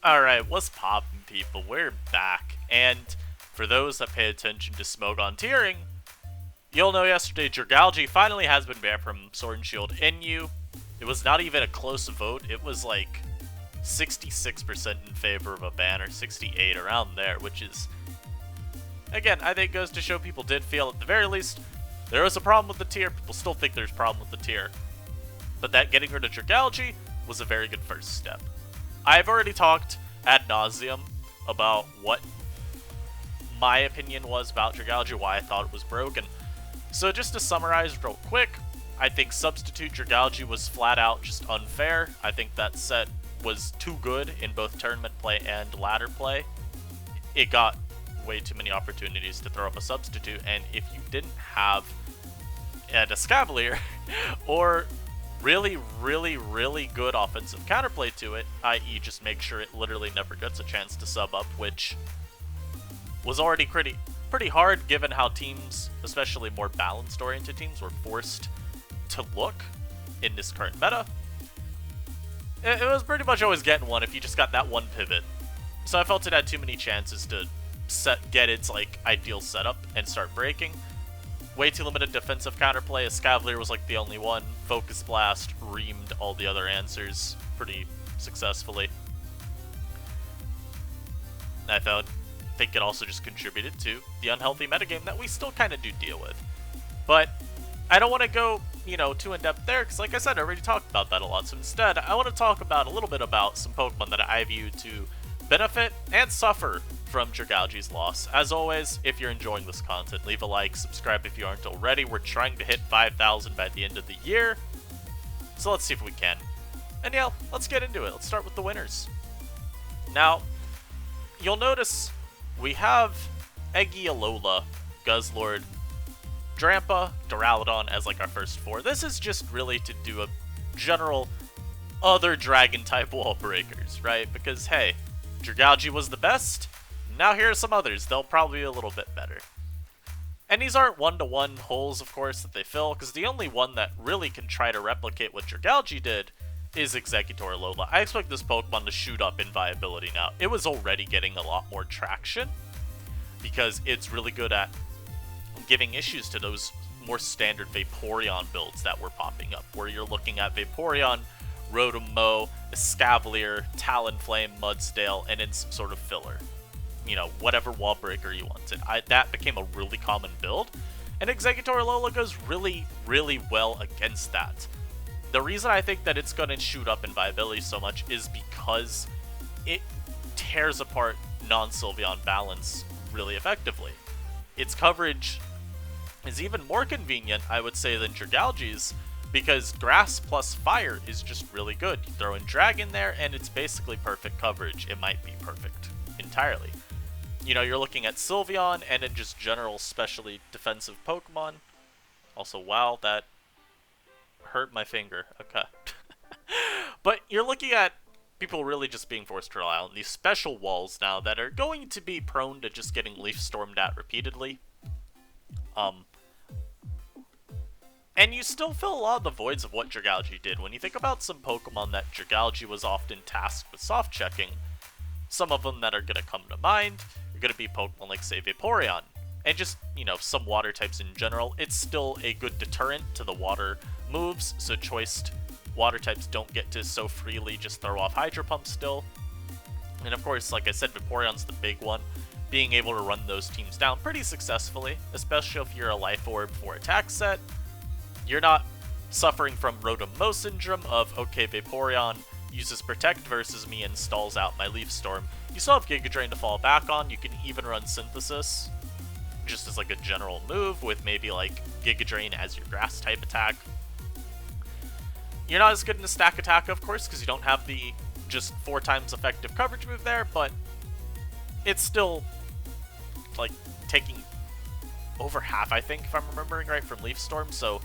Alright, what's poppin', people? We're back. And for those that pay attention to Smoke on tiering, you'll know yesterday Dragalge finally has been banned from Sword and Shield NU. It was not even a close vote. It was like 66% in favor of a ban, or 68 around there, which is, again, I think goes to show people did feel at the very least there was a problem with the tier. People still think there's a problem with the tier. But that getting rid of Dragalge was a very good first step. I've already talked ad nauseum about what my opinion was about Dragalge, why I thought it was broken. So just to summarize real quick, I think Substitute Dragalge was flat out just unfair. I think that set was too good in both tournament play and ladder play. It got way too many opportunities to throw up a substitute, and if you didn't have a Escavalier or really good offensive counterplay to it, i.e. just make sure it literally never gets a chance to sub up, which was already pretty hard given how teams, especially more balanced oriented teams, were forced to look in this current meta. It was pretty much always getting one if you just got that one pivot. So I felt it had too many chances to get its like ideal setup and start breaking. Way too limited defensive counterplay. Escavalier was like the only one. Focus Blast reamed all the other answers pretty successfully. I think it also just contributed to the unhealthy metagame that we still kind of do deal with. But I don't want to go, too in-depth there, because like I said, I already talked about that a lot. So instead, I want to talk about a little bit about some Pokemon that I view to benefit and suffer from Dragalge's loss. As always, if you're enjoying this content, leave a like, subscribe if you aren't already. We're trying to hit 5,000 by the end of the year, so let's see if we can. And yeah, let's get into it. Let's start with the winners. Now, you'll notice we have Alola, Guzzlord, Drampa, Duraludon as like our first four. This is just really to do a general other dragon type wall breakers, right? Because hey, Dragalge was the best. Now here are some others. They'll probably be a little bit better. And these aren't one-to-one holes, of course, that they fill, because the only one that really can try to replicate what Dragalge did is Exeggutor Alola. I expect this Pokemon to shoot up in viability now. It was already getting a lot more traction, because it's really good at giving issues to those more standard Vaporeon builds that were popping up, where you're looking at Vaporeon, Rotom-Mow, Escavalier, Talonflame, Mudsdale, and in some sort of filler. Whatever wall breaker you wanted. That became a really common build, and Exeggutor Alola goes really well against that. The reason I think that it's going to shoot up in viability so much is because it tears apart non-Sylveon balance really effectively. Its coverage is even more convenient, I would say, than Dragalge's, because Grass plus Fire is just really good. You throw in Dragon there, and it's basically perfect coverage. It might be perfect entirely. You're looking at Sylveon, and in just general specially defensive Pokemon. Also, wow, that hurt my finger. Okay. But you're looking at people really just being forced to rely on these special walls now that are going to be prone to just getting Leaf Stormed at repeatedly. And you still fill a lot of the voids of what Dragalge did. When you think about some Pokemon that Dragalge was often tasked with soft checking, some of them that are going to come to mind are going to be Pokemon like, say, Vaporeon. And just, some water types in general. It's still a good deterrent to the water moves, so choiced water types don't get to so freely just throw off Hydro Pump still. And of course, like I said, Vaporeon's the big one. Being able to run those teams down pretty successfully, especially if you're a Life Orb for attack set. You're not suffering from Rotom-Mow syndrome of, okay, Vaporeon uses Protect versus me and stalls out my Leaf Storm. You still have Giga Drain to fall back on. You can even run Synthesis just as like a general move with maybe like Giga Drain as your grass type attack. You're not as good in a stack attack, of course, because you don't have the just 4 times effective coverage move there, but it's still like taking over half, I think, if I'm remembering right, from Leaf Storm, so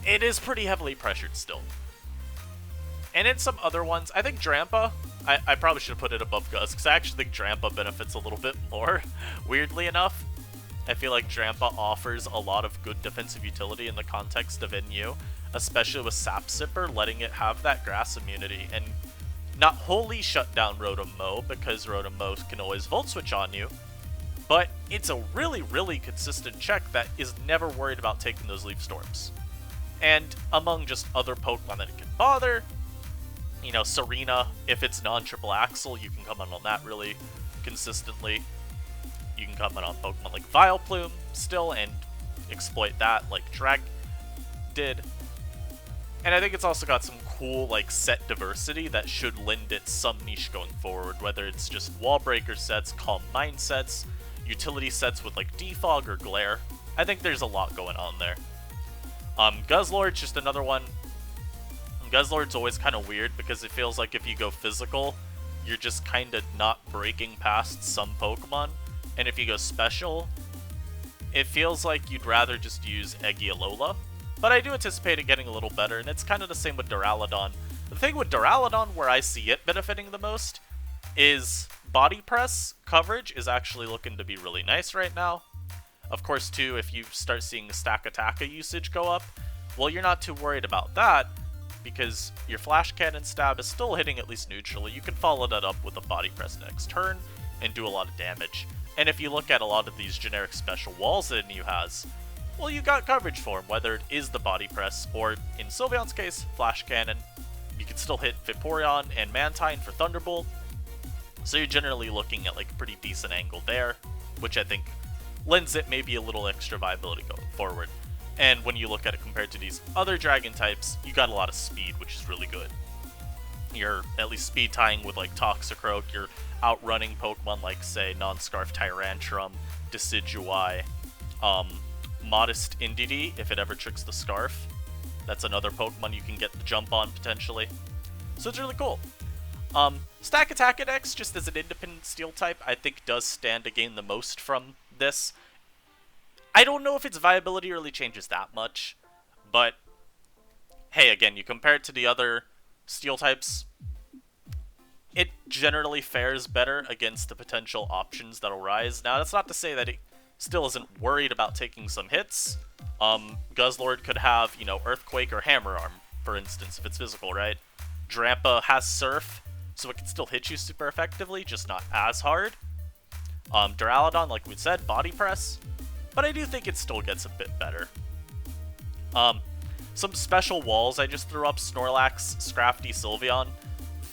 it is pretty heavily pressured still. And in some other ones, I think Drampa, I probably should have put it above Guzz, because I actually think Drampa benefits a little bit more, weirdly enough. I feel like Drampa offers a lot of good defensive utility in the context of NU, especially with Sap Sipper, letting it have that grass immunity. And not wholly shut down Rotom Mow, because Rotom Mow can always Volt Switch on you, but it's a really, really consistent check that is never worried about taking those Leaf Storms. And among just other Pokemon that it can bother, you know, Serena, if it's non-triple axle, you can come on that really consistently. You can come on Pokemon like Vileplume still and exploit that like Drag did. And I think it's also got some cool like set diversity that should lend it some niche going forward, whether it's just Wall Breaker sets, Calm Mind sets, utility sets with like Defog or Glare. I think there's a lot going on there. Guzzlord's just another one. Guzzlord's always kind of weird because it feels like if you go physical, you're just kind of not breaking past some Pokemon. And if you go special, it feels like you'd rather just use Alola. But I do anticipate it getting a little better, and it's kind of the same with Duraludon. The thing with Duraludon, where I see it benefiting the most, is body press coverage is actually looking to be really nice right now. Of course, too, if you start seeing Stack Attacka usage go up, well, you're not too worried about that, because your Flash Cannon stab is still hitting at least neutrally. You can follow that up with a body press next turn and do a lot of damage. And if you look at a lot of these generic special walls that NU has, well, you got coverage for them, whether it is the body press or, in Sylveon's case, Flash Cannon. You can still hit Vaporeon and Mantine for Thunderbolt. So you're generally looking at like a pretty decent angle there, which I think lends it maybe a little extra viability going forward. And when you look at it compared to these other dragon types, you got a lot of speed, which is really good. You're at least speed tying with like Toxicroak, you're outrunning Pokemon like, say, Non-Scarf Tyrantrum, Decidueye, Modest Indeedee, if it ever tricks the Scarf. That's another Pokemon you can get the jump on, potentially. So it's really cool. Stack Attack X, just as an independent Steel type, I think does stand to gain the most from this. I don't know if its viability really changes that much, but hey, again, you compare it to the other Steel types, it generally fares better against the potential options that'll rise. Now, that's not to say that it still isn't worried about taking some hits. Guzzlord could have, you know, Earthquake or Hammer Arm, for instance, if it's physical, right? Drampa has Surf, so it can still hit you super effectively, just not as hard. Duraludon, like we said, Body Press, but I do think it still gets a bit better. Some special walls I just threw up, Snorlax, Scrafty, Sylveon.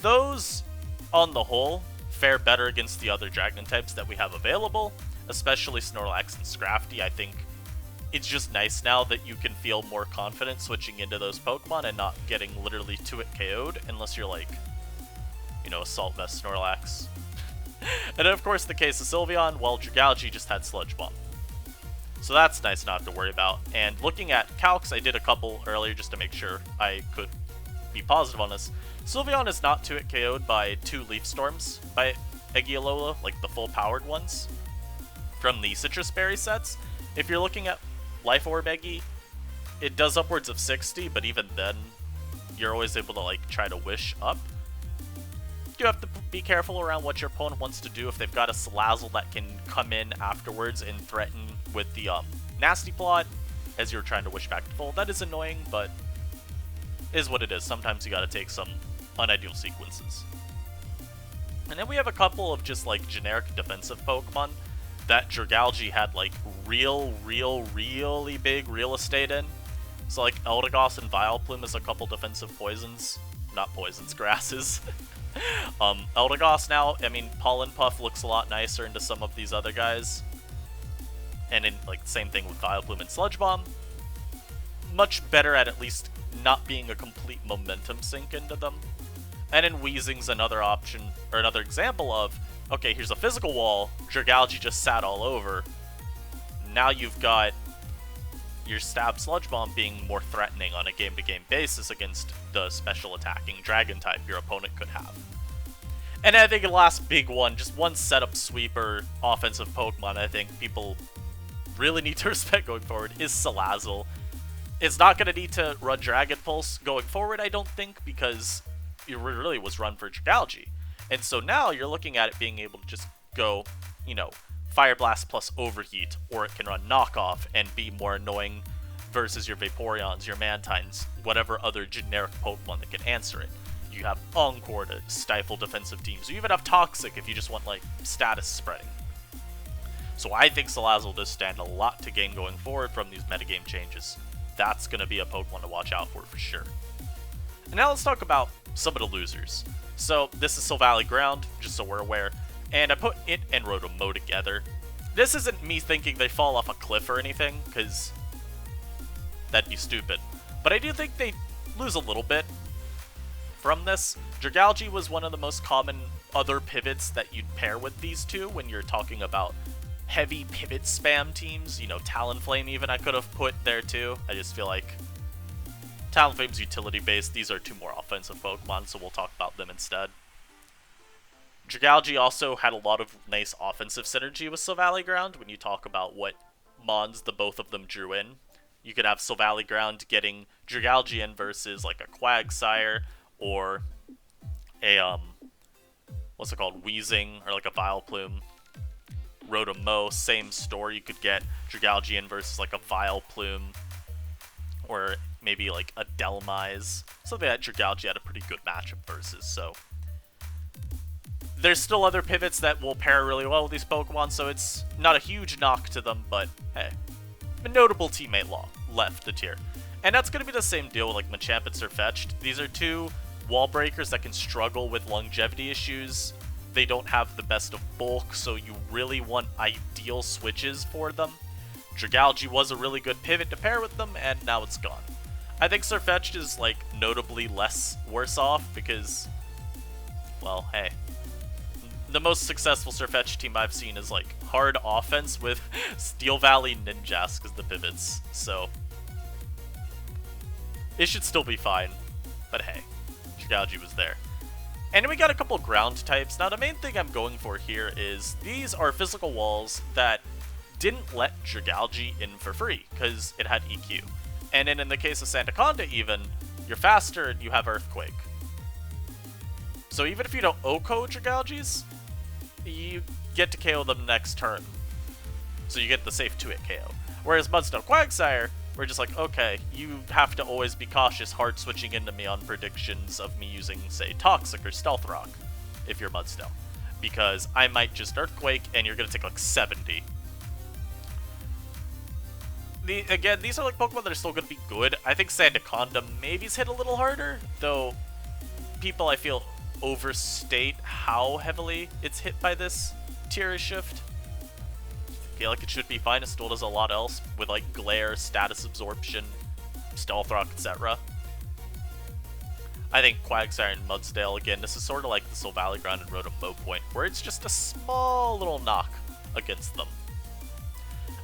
Those, on the whole, fare better against the other Dragon types that we have available, especially Snorlax and Scrafty. I think it's just nice now that you can feel more confident switching into those Pokemon and not getting literally 2-hit KO'd, unless you're like, you know, Assault Vest Snorlax. And then, of course, the case of Sylveon, well, Dragalge just had Sludge Bomb. So that's nice not to worry about. And looking at calcs, I did a couple earlier just to make sure I could be positive on this. Sylveon is not 2-hit KO'd by 2 Leaf Storms by Alola, like the full powered ones from the Citrus Berry sets. If you're looking at Life Orb Eggy, it does upwards of 60, but even then, you're always able to like try to wish up. You have to be careful around what your opponent wants to do. If they've got a Salazzle that can come in afterwards and threaten with the Nasty Plot as you're trying to wish back to full, that is annoying, but is what it is. Sometimes you gotta take some unideal sequences. And then we have a couple of just like generic defensive Pokemon that Dragalge had like really big real estate in. So like Eldegoss and Vileplume is a couple defensive poisons. Not poisons, grasses. Eldegoss now, I mean, Pollen Puff looks a lot nicer into some of these other guys. And in like same thing with Vileplume and Sludge Bomb. Much better at least not being a complete momentum sink into them. And then Weezing's another option, or another example of, okay, here's a physical wall, Dragalge just sat all over. Now you've got your Stab Sludge Bomb being more threatening on a game-to-game basis against the special attacking Dragon type your opponent could have. And I think the last big one, just one setup sweeper offensive Pokemon I think people really need to respect going forward is Salazzle. It's not going to need to run Dragon Pulse going forward, I don't think, because it really was run for Dragalge. And so now you're looking at it being able to just go, you know, Fire Blast plus Overheat, or it can run Knockoff and be more annoying versus your Vaporeons, your Mantines, whatever other generic Pokemon that can answer it. You You have Encore to stifle defensive teams. You even have Toxic if you just want, like, status spreading. So I think Salazzle does stand a lot to gain going forward from these metagame changes. That's going to be a Pokemon to watch out for sure. And now let's talk about some of the losers. So this is Silvally Ground, just so we're aware, and I put it and Rotom-Mow together. This isn't me thinking they fall off a cliff or anything, because that'd be stupid. But I do think they lose a little bit from this. Dragalge was one of the most common other pivots that you'd pair with these two when you're talking about heavy pivot spam teams. You know, Talonflame even I could have put there too. I just feel like Talonflame's utility based. These are two more offensive Pokemon, so we'll talk about them instead. Dragalge also had a lot of nice offensive synergy with Silvally Ground when you talk about what mons the both of them drew in. You could have Silvally Ground getting Dragalge in versus like a Quagsire or a, what's it called, Weezing or like a Vileplume. Rotom-Mow, same story. You could get Dragalge in versus like a Vileplume or maybe like a Delmise. Something that Dragalge had a pretty good matchup versus, so there's still other pivots that will pair really well with these Pokemon, so it's not a huge knock to them, but hey, a notable teammate left the tier. And that's going to be the same deal with like Machamp and Sirfetch'd. These are two wall breakers that can struggle with longevity issues. They don't have the best of bulk, so you really want ideal switches for them. Dragalge was a really good pivot to pair with them, and now it's gone. I think Sirfetch'd is like notably worse off because, well, hey, the most successful Sirfetch'd team I've seen is like hard offense with Steel Valley Ninjask as the pivots, so it should still be fine, but hey, Dragalge was there. And we got a couple ground types. Now the main thing I'm going for here is these are physical walls that didn't let Dragalge in for free because it had EQ. And then in the case of Sandaconda even, you're faster and you have Earthquake. So even if you don't OHKO Dragalges, you get to KO them next turn. So you get the safe 2-hit KO. Whereas Mudstone Quagsire, we're just like, okay, you have to always be cautious hard switching into me on predictions of me using, say, Toxic or Stealth Rock, if you're Mudstone. Because I might just Earthquake and you're going to take like 70. Again, these are like Pokemon that are still going to be good. I think Sandaconda maybe's hit a little harder, though people I feel overstate how heavily it's hit by this tier shift. I feel like it should be fine. It still does a lot else with like Glare, Status Absorption, Stealth Rock, etc. I think Quagsire and Mudsdale, again, this is sort of like the Silvally Ground and Rotom-Mow point, where it's just a small little knock against them.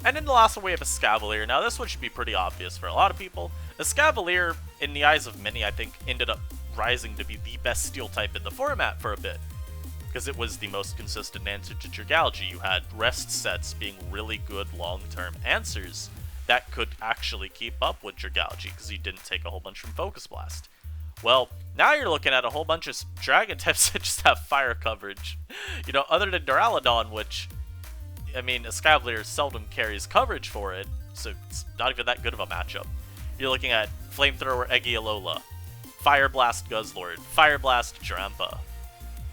And in the last one we have a Escavalier. Now this one should be pretty obvious for a lot of people. Escavalier, in the eyes of many, I think ended up rising to be the best steel type in the format for a bit, because it was the most consistent answer to Dragalge. You had rest sets being really good long-term answers that could actually keep up with Dragalge, because you didn't take a whole bunch from Focus Blast. Well, now you're looking at a whole bunch of dragon types that just have fire coverage. You know, other than Duraludon, which, I mean, Escavalier seldom carries coverage for it, so it's not even that good of a matchup. You're looking at Flamethrower Egialola, Fire Blast Guzzlord, Fire Blast Drampa.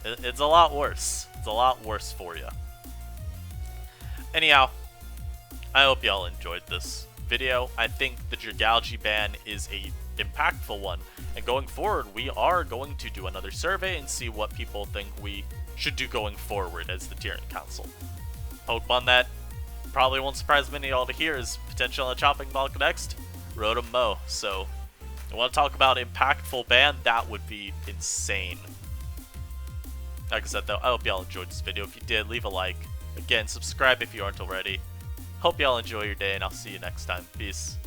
It's a lot worse. It's a lot worse for you. Anyhow, I hope y'all enjoyed this video. I think the Dragalge ban is a impactful one, and going forward we are going to do another survey and see what people think we should do going forward as the Tier Council. Pokemon that probably won't surprise many of y'all to hear is potential on the chopping block next, Rotom-Mow. So I want to talk about impactful ban. That would be insane. Like I said though, I hope y'all enjoyed this video. If you did, leave a like. Again, subscribe if you aren't already. Hope y'all enjoy your day, and I'll see you next time. Peace.